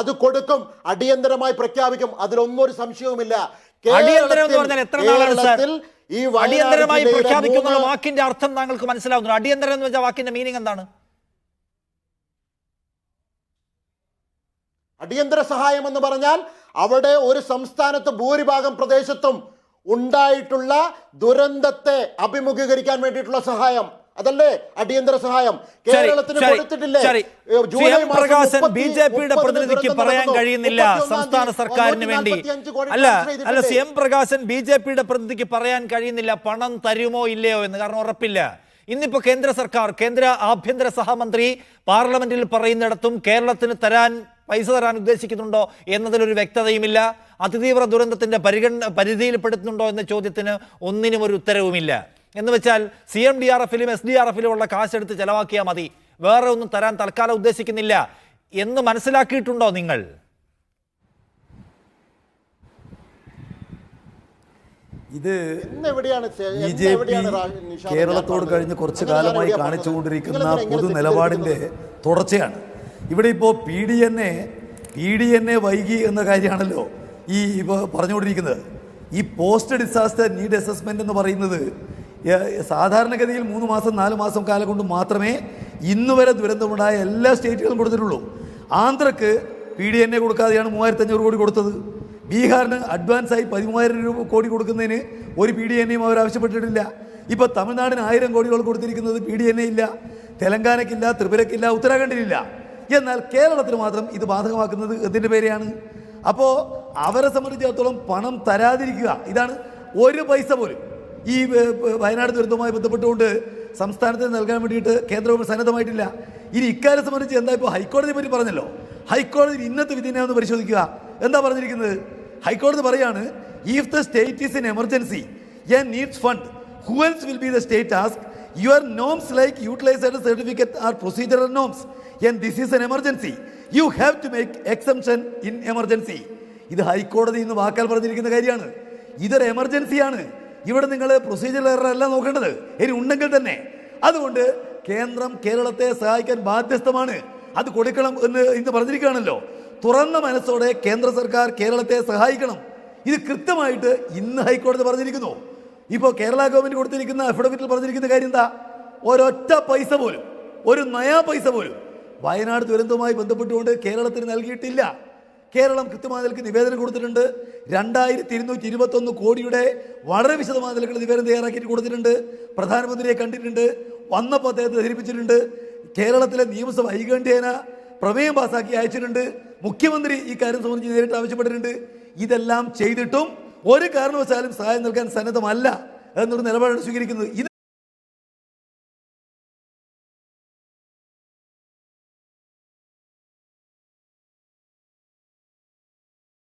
അത് കൊടുക്കും, അടിയന്തരമായി പ്രഖ്യാപിക്കും. അതിലൊന്നും ഒരു സംശയവുമില്ല. അടിയന്തരം എന്ന് പറഞ്ഞാൽ എത്ര നാളാണ് സാർ? ഈ അടിയന്തരമായി പ്രഖ്യാപിക്കുന്ന വാക്കിന്റെ അർത്ഥം താങ്കൾക്ക് മനസ്സിലാവുന്നു? അടിയന്തരം എന്ന് വെച്ചാൽ വാക്കിന്റെ മീനിങ് എന്താണ്? അടിയന്തര സഹായം എന്ന് പറഞ്ഞാൽ അവിടെ ഒരു സംസ്ഥാനത്ത് ഭൂരിഭാഗം പ്രദേശത്തും ഉണ്ടായിട്ടുള്ള ദുരന്തത്തെ അഭിമുഖീകരിക്കാൻ വേണ്ടിയിട്ടുള്ള സഹായം, അതല്ലേ അടിയന്തര സഹായം? കേരളത്തിന് കൊടുത്തിട്ടില്ലേ? പ്രകാശൻ ബിജെപിയുടെ പ്രതിനിധിക്ക് പറയാൻ കഴിയുന്നില്ല സംസ്ഥാന സർക്കാരിന് വേണ്ടി. അല്ല എം പ്രകാശൻ ബിജെപിയുടെ പ്രതിനിധിക്ക് പറയാൻ കഴിയുന്നില്ല പണം തരുമോ ഇല്ലയോ എന്ന്, കാരണം ഉറപ്പില്ല. ഇന്നിപ്പോ കേന്ദ്ര സർക്കാർ, കേന്ദ്ര ആഭ്യന്തര സഹമന്ത്രി പാർലമെന്റിൽ പറയുന്നിടത്തും കേരളത്തിന് പൈസ തരാൻ ഉദ്ദേശിക്കുന്നുണ്ടോ എന്നതിലൊരു വ്യക്തതയുമില്ല. അതിതീവ്ര ദുരന്തത്തിന്റെ പരിധിയിൽപ്പെടുത്തുന്നുണ്ടോ എന്ന ചോദ്യത്തിന് ഒന്നിനും ഒരു ഉത്തരവുമില്ല. എന്ന് വെച്ചാൽ CMDRFലും SDRFലും ഉള്ള കാശെടുത്ത് ചെലവാക്കിയാൽ മതി, വേറെ ഒന്നും തരാൻ തൽക്കാലം ഉദ്ദേശിക്കുന്നില്ല എന്ന് മനസ്സിലാക്കിയിട്ടുണ്ടോ നിങ്ങൾ? ഇത് കേരളത്തോട് കഴിഞ്ഞ് കുറച്ചു കാലമായി കാണിച്ചുകൊണ്ടിരിക്കുന്ന പൊതു നിലപാടിന്റെ തുടർച്ചയാണ്. ഇവിടെ ഇപ്പോൾ PDNA വൈകി എന്ന കാര്യമാണല്ലോ ഈ ഇപ്പോൾ പറഞ്ഞുകൊണ്ടിരിക്കുന്നത്. ഈ പോസ്റ്റ് ഡിസാസ്റ്റർ നീഡ് അസസ്മെന്റ് എന്ന് പറയുന്നത് സാധാരണഗതിയിൽ 3 മാസം 4 മാസം കാലം കൊണ്ട് മാത്രമേ ഇന്നുവരെ ദുരന്തമുണ്ടായ എല്ലാ സ്റ്റേറ്റുകളും കൊടുത്തിട്ടുള്ളൂ. ആന്ധ്രക്ക് PDNA കൊടുക്കാതെയാണ് 3500 കോടി കൊടുത്തത്. ബീഹാറിന് അഡ്വാൻസായി 13,000 കോടി കൊടുക്കുന്നതിന് ഒരു PDNAയും അവർ ആവശ്യപ്പെട്ടിട്ടില്ല. ഇപ്പോൾ തമിഴ്നാടിന് 1000 കോടികൾ കൊടുത്തിരിക്കുന്നത് PDNA ഇല്ല, തെലങ്കാനയ്ക്കില്ല, ത്രിപുരയ്ക്കില്ല, ഉത്തരാഖണ്ഡിലില്ല. എന്നാൽ കേരളത്തിന് മാത്രം ഇത് ബാധകമാക്കുന്നത് എന്തിൻ്റെ പേരെയാണ്? അപ്പോൾ അവരെ സംബന്ധിച്ചിടത്തോളം പണം തരാതിരിക്കുക, ഇതാണ്. ഒരു പൈസ പോലും ഈ വയനാട് ദുരന്തവുമായി ബന്ധപ്പെട്ടുകൊണ്ട് സംസ്ഥാനത്തിന് നൽകാൻ വേണ്ടിയിട്ട് കേന്ദ്ര ഗവൺമെൻറ് സന്നദ്ധമായിട്ടില്ല. ഇനി ഇക്കാര്യം സംബന്ധിച്ച് എന്താ ഇപ്പോൾ ഹൈക്കോടതിയെ പറ്റി പറഞ്ഞല്ലോ, ഹൈക്കോടതി ഇന്നത്തെ വിധിനെ ഒന്ന് പരിശോധിക്കുക. എന്താ പറഞ്ഞിരിക്കുന്നത്? ഹൈക്കോടതി പറയാണ്, if the state is in emergency and needs fund, who else will be the state task? Your norms like utilization certificate are procedural norms and this is an emergency. You have to make exemption in emergency. ഇത് ഹൈക്കോടതി ഇന്ന് വാക്കാൽ പറഞ്ഞിരിക്കുന്ന കാര്യമാണ്. ഇതൊരു എമർജൻസിയാണ്. ഇവിടെ നിങ്ങൾ procedural error അല്ല നോക്കേണ്ടത്, ഇനി ഉണ്ടെങ്കിൽ തന്നെ. അതുകൊണ്ട് കേന്ദ്രം കേരളത്തെ സഹായിക്കാൻ ബാധ്യസ്ഥമാണ്, അത് കൊടുക്കണം എന്ന് ഇന്ന് പറഞ്ഞിരിക്കുകയാണല്ലോ. തുറന്ന മനസ്സോടെ കേന്ദ്ര സർക്കാർ കേരളത്തെ സഹായിക്കണം. ഇത് കൃത്യമായിട്ട് ഇന്ന് ഹൈക്കോടതി പറഞ്ഞിരിക്കുന്നു. ഇപ്പോൾ കേരള ഗവൺമെൻറ് കൊടുത്തിരിക്കുന്ന അഫിഡവിറ്റിൽ പറഞ്ഞിരിക്കുന്ന കാര്യം എന്താ? ഒരൊറ്റ പൈസ പോലും, ഒരു നയാ പൈസ പോലും വയനാട് ദുരന്തവുമായി ബന്ധപ്പെട്ടുകൊണ്ട് കേരളത്തിന് നൽകിയിട്ടില്ല. കേരളം കൃത്യമായ നിലയ്ക്ക് നിവേദനം കൊടുത്തിട്ടുണ്ട്. 2221 കോടിയുടെ വളരെ വിശദമായ നിലയ്ക്കുള്ള നിവേദനം തയ്യാറാക്കിയിട്ട് കൊടുത്തിട്ടുണ്ട്. പ്രധാനമന്ത്രിയെ കണ്ടിട്ടുണ്ട്, വന്നപ്പോൾ അദ്ദേഹത്തെ ധരിപ്പിച്ചിട്ടുണ്ട്. കേരളത്തിലെ നിയമസഭ ഐകണ്ഠ്യേന പ്രമേയം പാസാക്കി അയച്ചിട്ടുണ്ട്. മുഖ്യമന്ത്രി ഈ കാര്യം സംബന്ധിച്ച് നേരിട്ട് ആവശ്യപ്പെട്ടിട്ടുണ്ട്. ഇതെല്ലാം ചെയ്തിട്ടും ഒരു കാരണവശാലും സഹായം നൽകാൻ സന്നദ്ധമല്ല എന്നൊരു നിലപാടാണ് സ്വീകരിക്കുന്നത്.